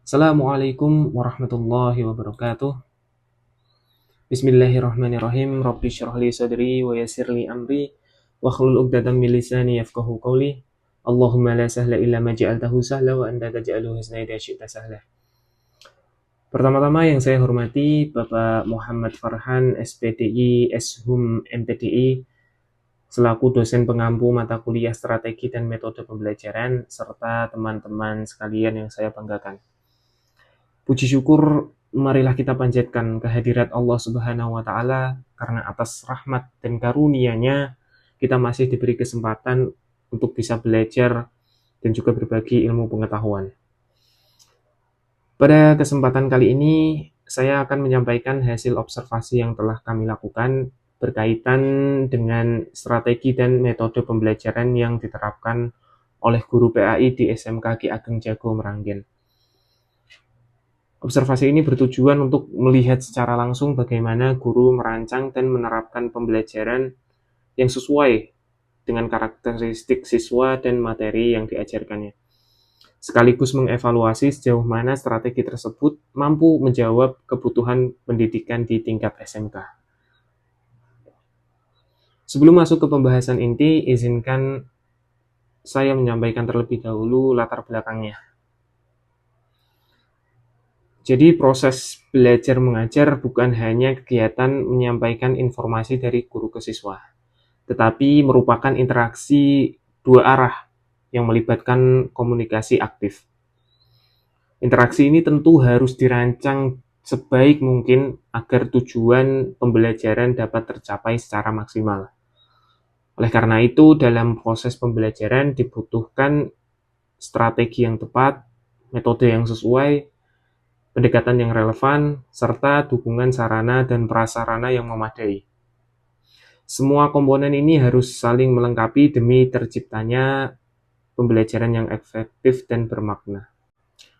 Assalamualaikum warahmatullahi wabarakatuh. Bismillahirrahmanirrahim. Rabbi syrah li sadri wa yassir li amri wa hlul 'uqdatam min lisani yafqahu qawli. Allahumma la sahla illa ma ja'altahu sahla wa anta taj'alul husna idza syi'ta sahla. Pertama-tama yang saya hormati Bapak Muhammad Farhan, SPDI, Shum MTDI, selaku dosen pengampu mata kuliah strategi dan metode pembelajaran, serta teman-teman sekalian yang saya banggakan. Puji syukur marilah kita panjatkan kehadirat Allah Subhanahu wa taala karena atas rahmat dan karunia-Nya kita masih diberi kesempatan untuk bisa belajar dan juga berbagi ilmu pengetahuan. Pada kesempatan kali ini saya akan menyampaikan hasil observasi yang telah kami lakukan berkaitan dengan strategi dan metode pembelajaran yang diterapkan oleh guru PAI di SMK Ki Ageng Jago Meranggen. Observasi ini bertujuan untuk melihat secara langsung bagaimana guru merancang dan menerapkan pembelajaran yang sesuai dengan karakteristik siswa dan materi yang diajarkannya. Sekaligus mengevaluasi sejauh mana strategi tersebut mampu menjawab kebutuhan pendidikan di tingkat SMK. Sebelum masuk ke pembahasan inti, izinkan saya menyampaikan terlebih dahulu latar belakangnya. Jadi proses belajar mengajar bukan hanya kegiatan menyampaikan informasi dari guru ke siswa, tetapi merupakan interaksi dua arah yang melibatkan komunikasi aktif. Interaksi ini tentu harus dirancang sebaik mungkin agar tujuan pembelajaran dapat tercapai secara maksimal. Oleh karena itu, dalam proses pembelajaran dibutuhkan strategi yang tepat, metode yang sesuai, pendekatan yang relevan, serta dukungan sarana dan prasarana yang memadai. Semua komponen ini harus saling melengkapi demi terciptanya pembelajaran yang efektif dan bermakna.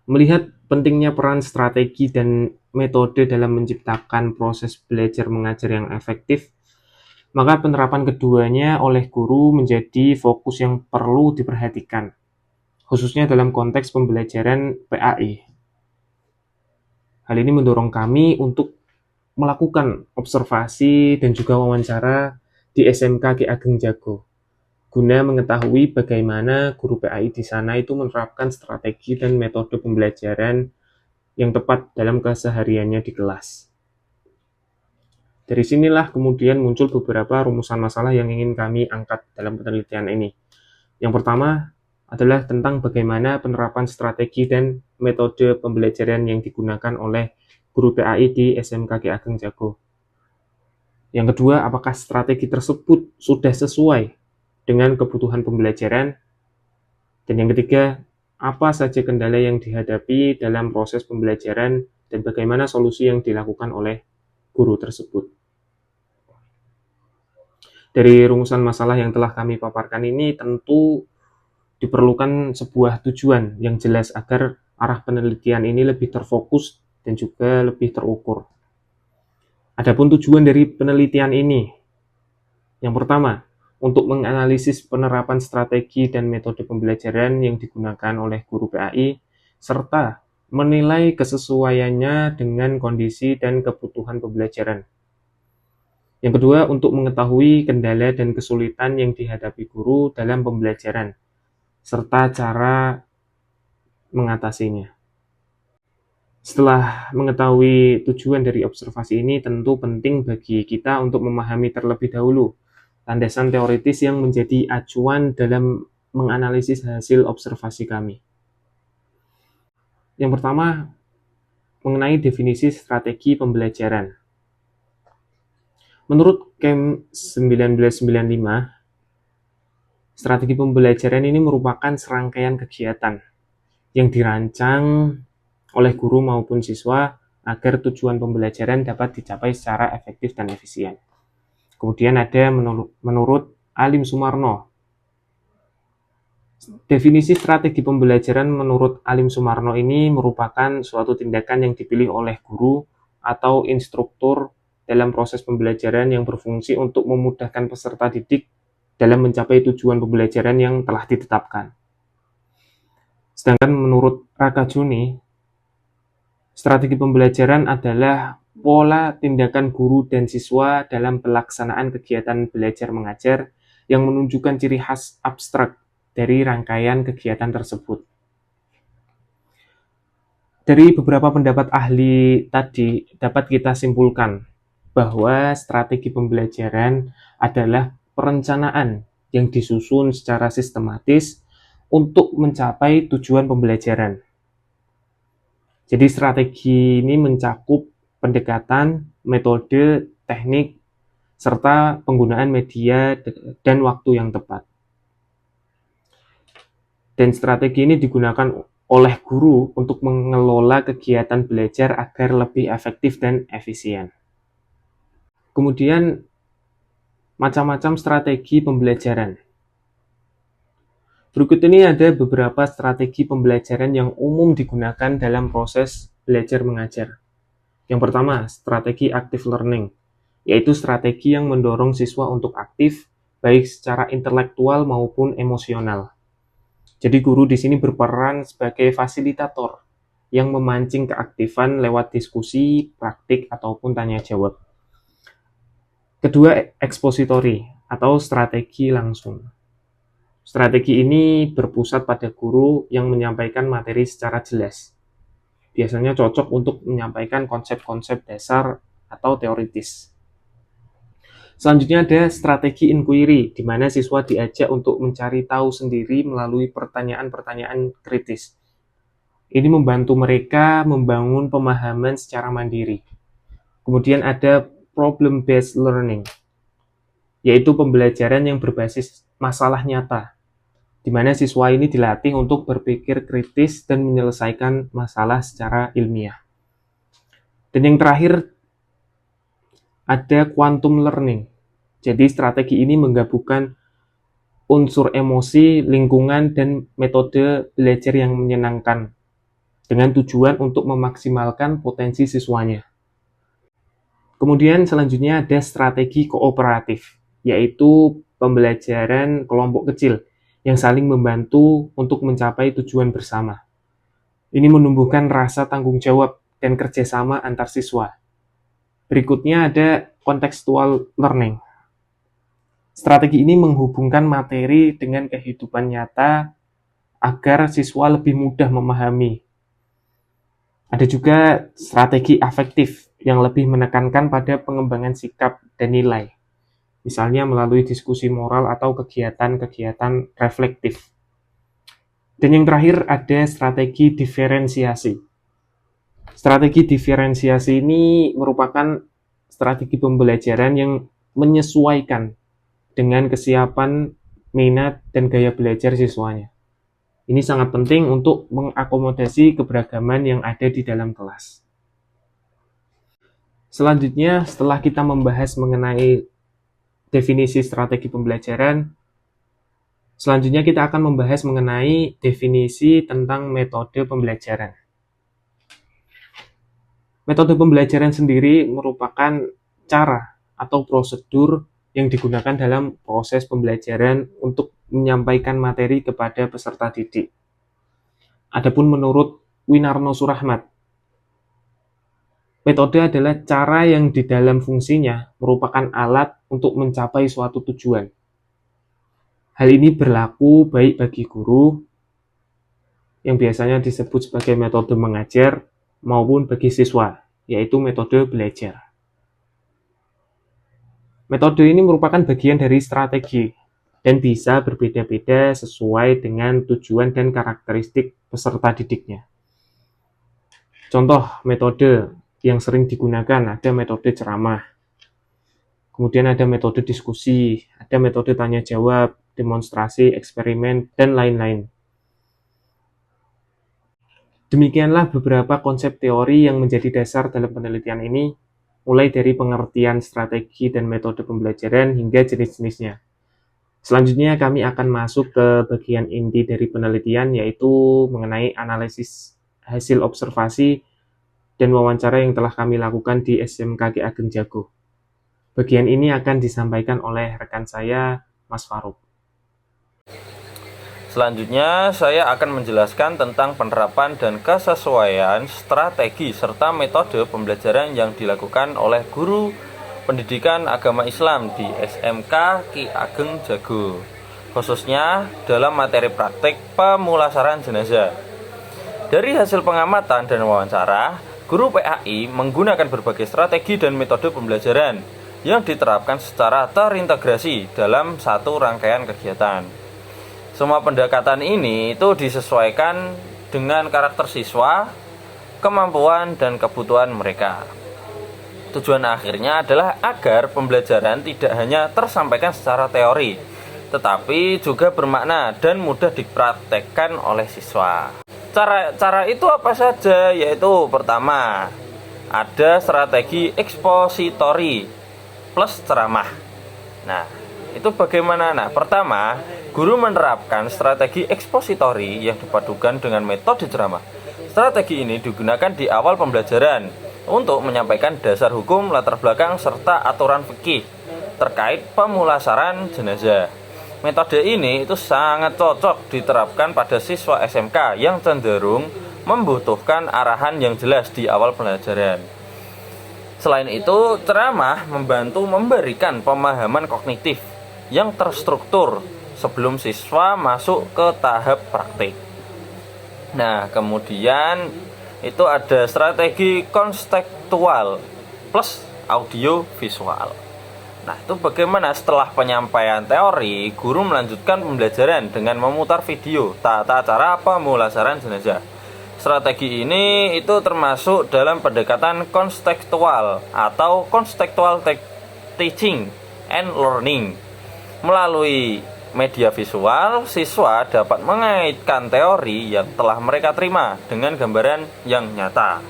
Melihat pentingnya peran strategi dan metode dalam menciptakan proses belajar mengajar yang efektif, maka penerapan keduanya oleh guru menjadi fokus yang perlu diperhatikan, khususnya dalam konteks pembelajaran PAI. Hal ini mendorong kami untuk melakukan observasi dan juga wawancara di SMK Ki Ageng Jago, guna mengetahui bagaimana guru PAI di sana itu menerapkan strategi dan metode pembelajaran yang tepat dalam kesehariannya di kelas. Dari sinilah kemudian muncul beberapa rumusan masalah yang ingin kami angkat dalam penelitian ini. Yang pertama adalah tentang bagaimana penerapan strategi dan metode pembelajaran yang digunakan oleh guru PAI di SMK Ki Ageng Jago. Yang kedua, apakah strategi tersebut sudah sesuai dengan kebutuhan pembelajaran? Dan yang ketiga, apa saja kendala yang dihadapi dalam proses pembelajaran dan bagaimana solusi yang dilakukan oleh guru tersebut. Dari rumusan masalah yang telah kami paparkan ini tentu diperlukan sebuah tujuan yang jelas agar arah penelitian ini lebih terfokus dan juga lebih terukur. Adapun tujuan dari penelitian ini, yang pertama, untuk menganalisis penerapan strategi dan metode pembelajaran yang digunakan oleh guru PAI, serta menilai kesesuaiannya dengan kondisi dan kebutuhan pembelajaran. Yang kedua, untuk mengetahui kendala dan kesulitan yang dihadapi guru dalam pembelajaran, serta cara mengatasinya. Setelah mengetahui tujuan dari observasi ini, tentu penting bagi kita untuk memahami terlebih dahulu landasan teoritis yang menjadi acuan dalam menganalisis hasil observasi kami. Yang pertama, mengenai definisi strategi pembelajaran. Menurut KEM 1995, strategi pembelajaran ini merupakan serangkaian kegiatan yang dirancang oleh guru maupun siswa agar tujuan pembelajaran dapat dicapai secara efektif dan efisien. Kemudian ada menurut Alim Sumarno. Definisi strategi pembelajaran menurut Alim Sumarno ini merupakan suatu tindakan yang dipilih oleh guru atau instruktur dalam proses pembelajaran yang berfungsi untuk memudahkan peserta didik dalam mencapai tujuan pembelajaran yang telah ditetapkan. Sedangkan menurut Raka Juni, Strategi pembelajaran adalah pola tindakan guru dan siswa dalam pelaksanaan kegiatan belajar mengajar yang menunjukkan ciri khas abstrak dari rangkaian kegiatan tersebut. Dari beberapa pendapat ahli tadi dapat kita simpulkan bahwa strategi pembelajaran adalah perencanaan yang disusun secara sistematis untuk mencapai tujuan pembelajaran. Jadi strategi ini mencakup pendekatan, metode, teknik, serta penggunaan media dan waktu yang tepat. Dan strategi ini digunakan oleh guru untuk mengelola kegiatan belajar agar lebih efektif dan efisien. Kemudian, macam-macam strategi pembelajaran. Berikut ini ada beberapa strategi pembelajaran yang umum digunakan dalam proses belajar mengajar. Yang pertama, strategi active learning, yaitu strategi yang mendorong siswa untuk aktif, baik secara intelektual maupun emosional. Jadi guru di sini berperan sebagai fasilitator yang memancing keaktifan lewat diskusi, praktik, ataupun tanya jawab. Kedua, expository atau strategi langsung. Strategi ini berpusat pada guru yang menyampaikan materi secara jelas. Biasanya cocok untuk menyampaikan konsep-konsep dasar atau teoritis. Selanjutnya ada strategi inquiry, di mana siswa diajak untuk mencari tahu sendiri melalui pertanyaan-pertanyaan kritis. Ini membantu mereka membangun pemahaman secara mandiri. Kemudian ada problem-based learning, yaitu pembelajaran yang berbasis masalah nyata, di mana siswa ini dilatih untuk berpikir kritis dan menyelesaikan masalah secara ilmiah. Dan yang terakhir ada quantum learning. Jadi strategi ini menggabungkan unsur emosi, lingkungan, dan metode belajar yang menyenangkan dengan tujuan untuk memaksimalkan potensi siswanya. Kemudian selanjutnya ada strategi kooperatif, yaitu pembelajaran kelompok kecil yang saling membantu untuk mencapai tujuan bersama. Ini menumbuhkan rasa tanggung jawab dan kerjasama antar siswa. Berikutnya ada contextual learning. Strategi ini menghubungkan materi dengan kehidupan nyata agar siswa lebih mudah memahami. Ada juga strategi afektif yang lebih menekankan pada pengembangan sikap dan nilai, misalnya melalui diskusi moral atau kegiatan-kegiatan reflektif. Dan yang terakhir ada strategi diferensiasi. Strategi diferensiasi ini merupakan strategi pembelajaran yang menyesuaikan dengan kesiapan, minat, dan gaya belajar siswanya. Ini sangat penting untuk mengakomodasi keberagaman yang ada di dalam kelas. Selanjutnya, setelah kita membahas mengenai definisi strategi pembelajaran, selanjutnya kita akan membahas mengenai definisi tentang metode pembelajaran. Metode pembelajaran sendiri merupakan cara atau prosedur yang digunakan dalam proses pembelajaran untuk menyampaikan materi kepada peserta didik. Adapun menurut Winarno Surahmat, metode adalah cara yang di dalam fungsinya merupakan alat untuk mencapai suatu tujuan. Hal ini berlaku baik bagi guru, yang biasanya disebut sebagai metode mengajar, maupun bagi siswa, yaitu metode belajar. Metode ini merupakan bagian dari strategi dan bisa berbeda-beda sesuai dengan tujuan dan karakteristik peserta didiknya. Contoh metode yang sering digunakan ada metode ceramah, kemudian ada metode diskusi, ada metode tanya jawab, demonstrasi, eksperimen, dan lain-lain. Demikianlah beberapa konsep teori yang menjadi dasar dalam penelitian ini, mulai dari pengertian strategi dan metode pembelajaran hingga jenis-jenisnya. Selanjutnya kami akan masuk ke bagian inti dari penelitian, yaitu mengenai analisis hasil observasi dan wawancara yang telah kami lakukan di SMKG Ageng Jago. Bagian ini akan disampaikan oleh rekan saya, Mas Farouk. Selanjutnya, saya akan menjelaskan tentang penerapan dan kesesuaian strategi serta metode pembelajaran yang dilakukan oleh guru pendidikan agama Islam di SMK Ki Ageng Jago, khususnya dalam materi praktik pemulasaran jenazah. Dari hasil pengamatan dan wawancara, guru PAI menggunakan berbagai strategi dan metode pembelajaran yang diterapkan secara terintegrasi dalam satu rangkaian kegiatan. Semua pendekatan ini itu disesuaikan dengan karakter siswa, kemampuan, dan kebutuhan mereka. Tujuan akhirnya adalah agar pembelajaran tidak hanya tersampaikan secara teori, tetapi juga bermakna dan mudah dipraktekkan oleh siswa. Cara itu apa saja? Yaitu pertama, ada strategi ekspositori plus ceramah. Nah, itu bagaimana? Nah, pertama, guru menerapkan strategi ekspositori yang dipadukan dengan metode ceramah. Strategi ini digunakan di awal pembelajaran untuk menyampaikan dasar hukum, latar belakang, serta aturan fikih terkait pemulasaran jenazah. Metode ini itu sangat cocok diterapkan pada siswa SMK yang cenderung membutuhkan arahan yang jelas di awal pembelajaran. Selain itu, ceramah membantu memberikan pemahaman kognitif yang terstruktur sebelum siswa masuk ke tahap praktik. Nah, kemudian itu ada strategi konstekstual plus audio visual. Nah, itu bagaimana setelah penyampaian teori, guru melanjutkan pembelajaran dengan memutar video tata cara pemulasaran jenazah. Strategi ini itu termasuk dalam pendekatan konstekstual atau konstekstual teaching and learning. Melalui media visual, siswa dapat mengaitkan teori yang telah mereka terima dengan gambaran yang nyata.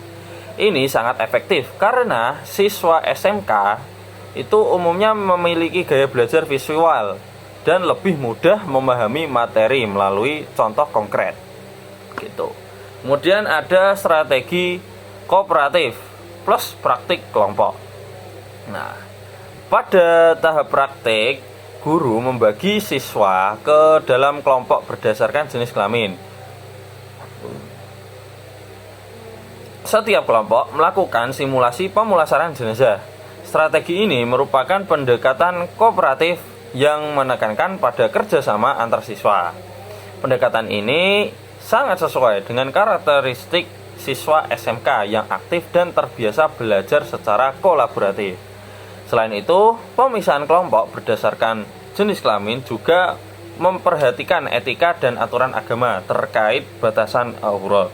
Ini sangat efektif karena siswa SMK itu umumnya memiliki gaya belajar visual dan lebih mudah memahami materi melalui contoh konkret. Gitu. Kemudian ada strategi kooperatif plus praktik kelompok. Nah, pada tahap praktik, guru membagi siswa ke dalam kelompok berdasarkan jenis kelamin. Setiap kelompok melakukan simulasi pemulasaran jenazah. Strategi ini merupakan pendekatan kooperatif yang menekankan pada kerjasama antar siswa. Pendekatan ini sangat sesuai dengan karakteristik siswa SMK yang aktif dan terbiasa belajar secara kolaboratif. Selain itu, pemisahan kelompok berdasarkan jenis kelamin juga memperhatikan etika dan aturan agama terkait batasan aurat.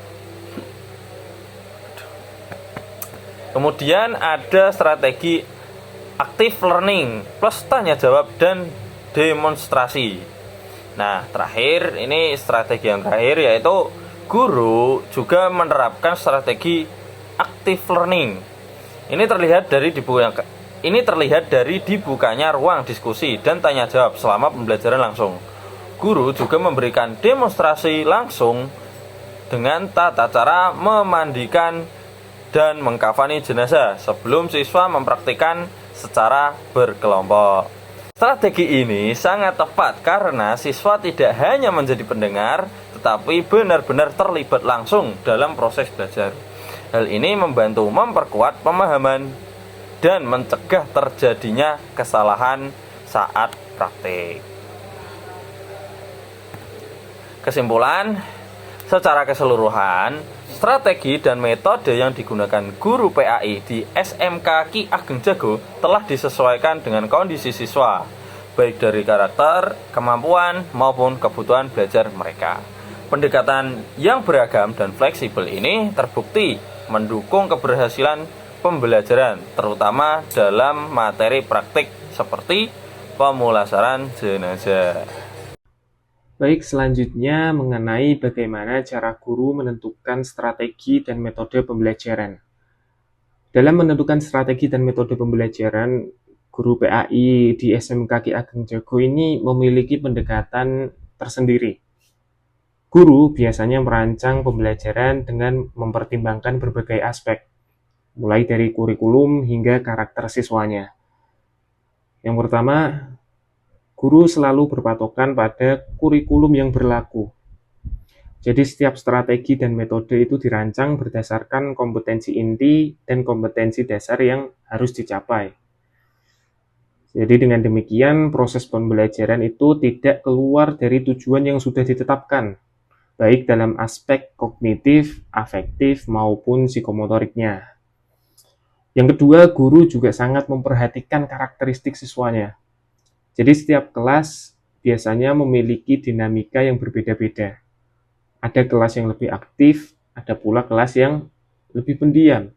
Kemudian ada strategi active learning plus tanya jawab dan demonstrasi. Nah, terakhir ini strategi yang terakhir yaitu guru juga menerapkan strategi active learning. Ini terlihat dari dibukanya ruang diskusi dan tanya jawab selama pembelajaran langsung. Guru juga memberikan demonstrasi langsung dengan tata cara memandikan dan mengkafani jenazah sebelum siswa mempraktikkan secara berkelompok. Strategi ini sangat tepat karena siswa tidak hanya menjadi pendengar, tetapi benar-benar terlibat langsung dalam proses belajar. Hal ini membantu memperkuat pemahaman dan mencegah terjadinya kesalahan saat praktik. Kesimpulan, secara keseluruhan, strategi dan metode yang digunakan guru PAI di SMK Ki Ageng Jago telah disesuaikan dengan kondisi siswa, baik dari karakter, kemampuan, maupun kebutuhan belajar mereka. Pendekatan yang beragam dan fleksibel ini terbukti mendukung keberhasilan pembelajaran, terutama dalam materi praktik seperti pemulasaran jenazah. Baik, selanjutnya mengenai bagaimana cara guru menentukan strategi dan metode pembelajaran. Dalam menentukan strategi dan metode pembelajaran, guru PAI di SMK Ki Ageng Jago ini memiliki pendekatan tersendiri. Guru biasanya merancang pembelajaran dengan mempertimbangkan berbagai aspek, mulai dari kurikulum hingga karakter siswanya. Yang pertama, guru selalu berpatokan pada kurikulum yang berlaku. Jadi setiap strategi dan metode itu dirancang berdasarkan kompetensi inti dan kompetensi dasar yang harus dicapai. Jadi dengan demikian proses pembelajaran itu tidak keluar dari tujuan yang sudah ditetapkan, baik dalam aspek kognitif, afektif, maupun psikomotoriknya. Yang kedua, guru juga sangat memperhatikan karakteristik siswanya. Jadi setiap kelas biasanya memiliki dinamika yang berbeda-beda. Ada kelas yang lebih aktif, ada pula kelas yang lebih pendiam.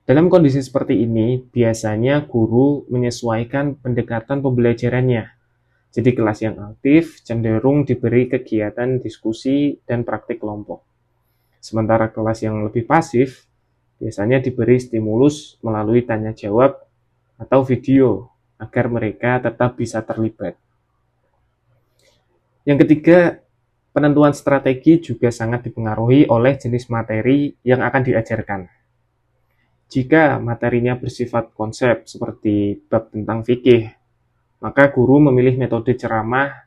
Dalam kondisi seperti ini, biasanya guru menyesuaikan pendekatan pembelajarannya. Jadi kelas yang aktif cenderung diberi kegiatan diskusi dan praktik kelompok. Sementara kelas yang lebih pasif biasanya diberi stimulus melalui tanya jawab atau video agar mereka tetap bisa terlibat. Yang ketiga, penentuan strategi juga sangat dipengaruhi oleh jenis materi yang akan diajarkan. Jika materinya bersifat konsep seperti bab tentang fikih, maka guru memilih metode ceramah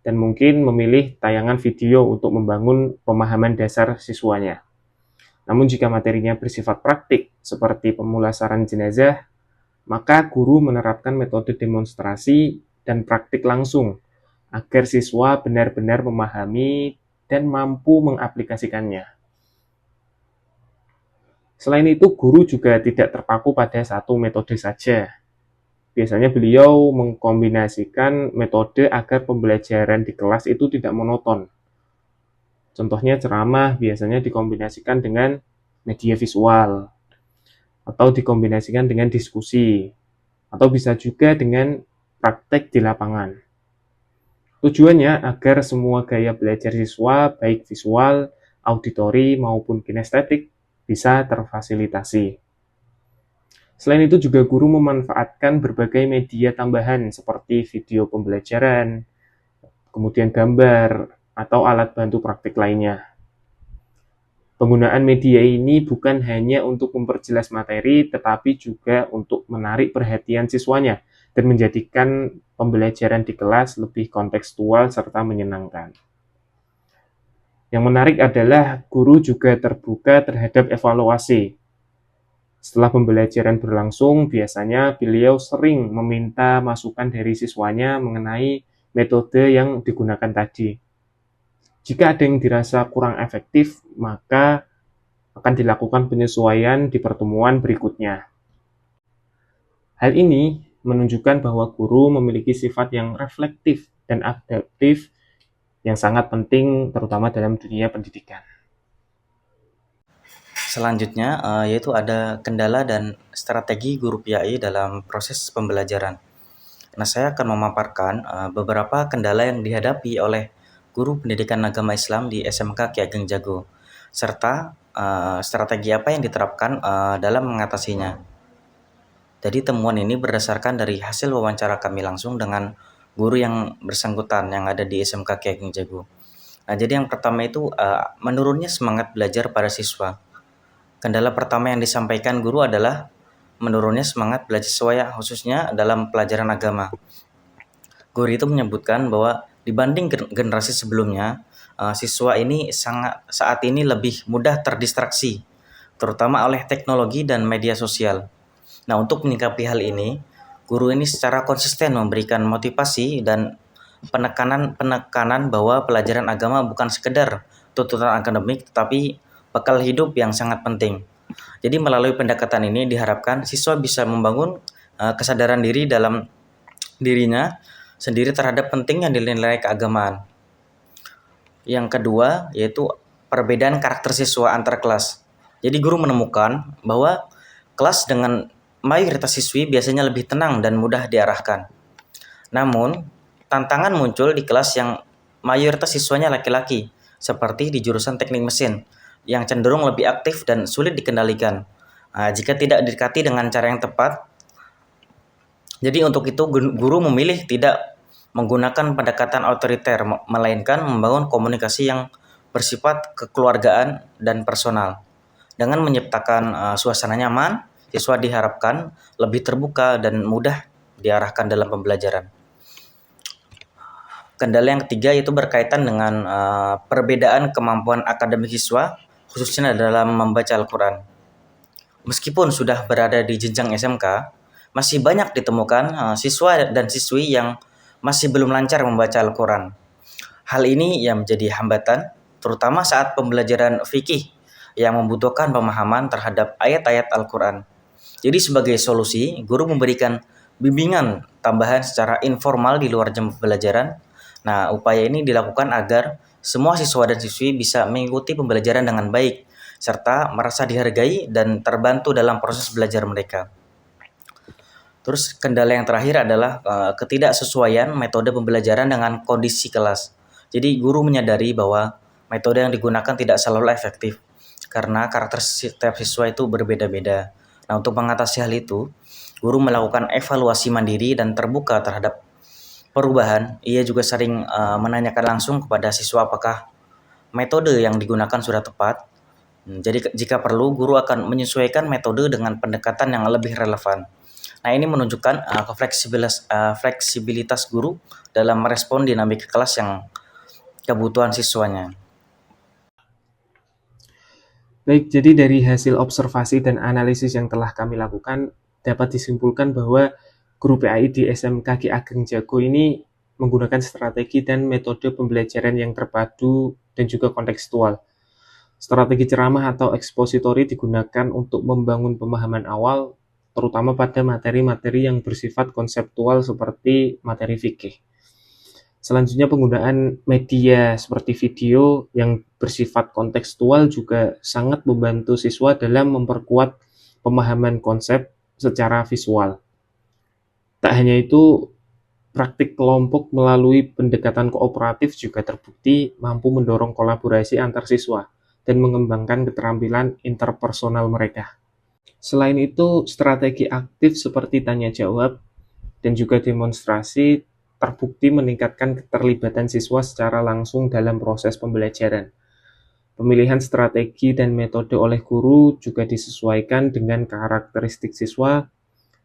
dan mungkin memilih tayangan video untuk membangun pemahaman dasar siswanya. Namun jika materinya bersifat praktik seperti pemulasaran jenazah, maka guru menerapkan metode demonstrasi dan praktik langsung agar siswa benar-benar memahami dan mampu mengaplikasikannya. Selain itu, guru juga tidak terpaku pada satu metode saja. Biasanya beliau mengkombinasikan metode agar pembelajaran di kelas itu tidak monoton. Contohnya ceramah biasanya dikombinasikan dengan media visual, atau dikombinasikan dengan diskusi, atau bisa juga dengan praktek di lapangan. Tujuannya agar semua gaya belajar siswa, baik visual, auditori, maupun kinestetik, bisa terfasilitasi. Selain itu juga guru memanfaatkan berbagai media tambahan seperti video pembelajaran, kemudian gambar, atau alat bantu praktik lainnya. Penggunaan media ini bukan hanya untuk memperjelas materi, tetapi juga untuk menarik perhatian siswanya dan menjadikan pembelajaran di kelas lebih kontekstual serta menyenangkan. Yang menarik adalah guru juga terbuka terhadap evaluasi. Setelah pembelajaran berlangsung, biasanya beliau sering meminta masukan dari siswanya mengenai metode yang digunakan tadi. Jika ada yang dirasa kurang efektif, maka akan dilakukan penyesuaian di pertemuan berikutnya. Hal ini menunjukkan bahwa guru memiliki sifat yang reflektif dan adaptif yang sangat penting terutama dalam dunia pendidikan. Selanjutnya yaitu ada kendala dan strategi guru PAI dalam proses pembelajaran. Nah, saya akan memaparkan beberapa kendala yang dihadapi oleh guru pendidikan agama Islam di SMK Ki Ageng Jago, serta strategi apa yang diterapkan dalam mengatasinya. Jadi temuan ini berdasarkan dari hasil wawancara kami langsung dengan guru yang bersangkutan yang ada di SMK Ki Ageng Jago. Nah, jadi yang pertama itu menurunnya semangat belajar pada siswa. Kendala pertama yang disampaikan guru adalah menurunnya semangat belajar siswa khususnya dalam pelajaran agama. Guru itu menyebutkan bahwa dibanding generasi sebelumnya, siswa ini saat ini lebih mudah terdistraksi, terutama oleh teknologi dan media sosial. Nah, untuk menyikapi hal ini, guru ini secara konsisten memberikan motivasi dan penekanan bahwa pelajaran agama bukan sekedar tuntutan akademik, tetapi bekal hidup yang sangat penting. Jadi melalui pendekatan ini diharapkan siswa bisa membangun kesadaran diri dalam dirinya sendiri terhadap pentingnya nilai-nilai keagamaan. Yang kedua yaitu perbedaan karakter siswa antar kelas. Jadi guru menemukan bahwa kelas dengan mayoritas siswi biasanya lebih tenang dan mudah diarahkan. Namun, tantangan muncul di kelas yang mayoritas siswanya laki-laki, seperti di jurusan teknik mesin, yang cenderung lebih aktif dan sulit dikendalikan. Jika tidak didekati dengan cara yang tepat, jadi untuk itu guru memilih tidak menggunakan pendekatan otoriter, melainkan membangun komunikasi yang bersifat kekeluargaan dan personal. Dengan menciptakan suasana nyaman, siswa diharapkan lebih terbuka dan mudah diarahkan dalam pembelajaran. Kendala yang ketiga yaitu berkaitan dengan perbedaan kemampuan akademik siswa, khususnya dalam membaca Al-Quran. Meskipun sudah berada di jenjang SMK, masih banyak ditemukan siswa dan siswi yang masih belum lancar membaca Al-Quran. Hal ini yang menjadi hambatan, terutama saat pembelajaran fikih yang membutuhkan pemahaman terhadap ayat-ayat Al-Quran. Jadi sebagai solusi, guru memberikan bimbingan tambahan secara informal di luar jam pembelajaran. Nah, upaya ini dilakukan agar semua siswa dan siswi bisa mengikuti pembelajaran dengan baik, serta merasa dihargai dan terbantu dalam proses belajar mereka. Terus kendala yang terakhir adalah ketidaksesuaian metode pembelajaran dengan kondisi kelas. Jadi guru menyadari bahwa metode yang digunakan tidak selalu efektif karena karakter setiap siswa itu berbeda-beda. Nah, untuk mengatasi hal itu, guru melakukan evaluasi mandiri dan terbuka terhadap perubahan. Ia juga sering menanyakan langsung kepada siswa apakah metode yang digunakan sudah tepat. Jadi jika perlu, guru akan menyesuaikan metode dengan pendekatan yang lebih relevan. Nah, ini menunjukkan fleksibilitas guru dalam merespon dinamika kelas yang kebutuhan siswanya. Baik, jadi dari hasil observasi dan analisis yang telah kami lakukan, dapat disimpulkan bahwa guru PAI di SMK Ki Ageng Jago ini menggunakan strategi dan metode pembelajaran yang terpadu dan juga kontekstual. Strategi ceramah atau ekspositori digunakan untuk membangun pemahaman awal, terutama pada materi-materi yang bersifat konseptual seperti materi fikih. Selanjutnya penggunaan media seperti video yang bersifat kontekstual juga sangat membantu siswa dalam memperkuat pemahaman konsep secara visual. Tak hanya itu, praktik kelompok melalui pendekatan kooperatif juga terbukti mampu mendorong kolaborasi antar siswa dan mengembangkan keterampilan interpersonal mereka. Selain itu, strategi aktif seperti tanya jawab dan juga demonstrasi terbukti meningkatkan keterlibatan siswa secara langsung dalam proses pembelajaran. Pemilihan strategi dan metode oleh guru juga disesuaikan dengan karakteristik siswa,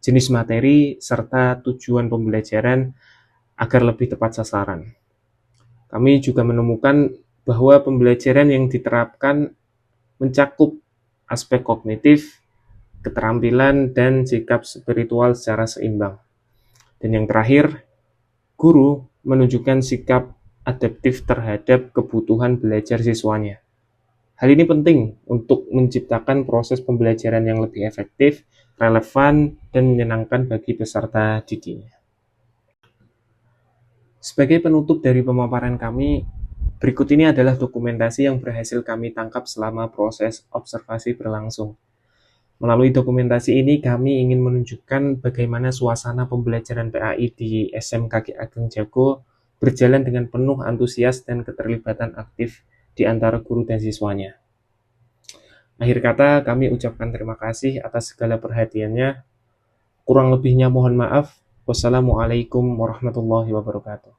jenis materi, serta tujuan pembelajaran agar lebih tepat sasaran. Kami juga menemukan bahwa pembelajaran yang diterapkan mencakup aspek kognitif, keterampilan, dan sikap spiritual secara seimbang. Dan yang terakhir, guru menunjukkan sikap adaptif terhadap kebutuhan belajar siswanya. Hal ini penting untuk menciptakan proses pembelajaran yang lebih efektif, relevan, dan menyenangkan bagi peserta didiknya. Sebagai penutup dari pemaparan kami, berikut ini adalah dokumentasi yang berhasil kami tangkap selama proses observasi berlangsung. Melalui dokumentasi ini, kami ingin menunjukkan bagaimana suasana pembelajaran PAI di SMK Ki Ageng Jago berjalan dengan penuh antusias dan keterlibatan aktif di antara guru dan siswanya. Akhir kata, kami ucapkan terima kasih atas segala perhatiannya. Kurang lebihnya mohon maaf. Wassalamualaikum warahmatullahi wabarakatuh.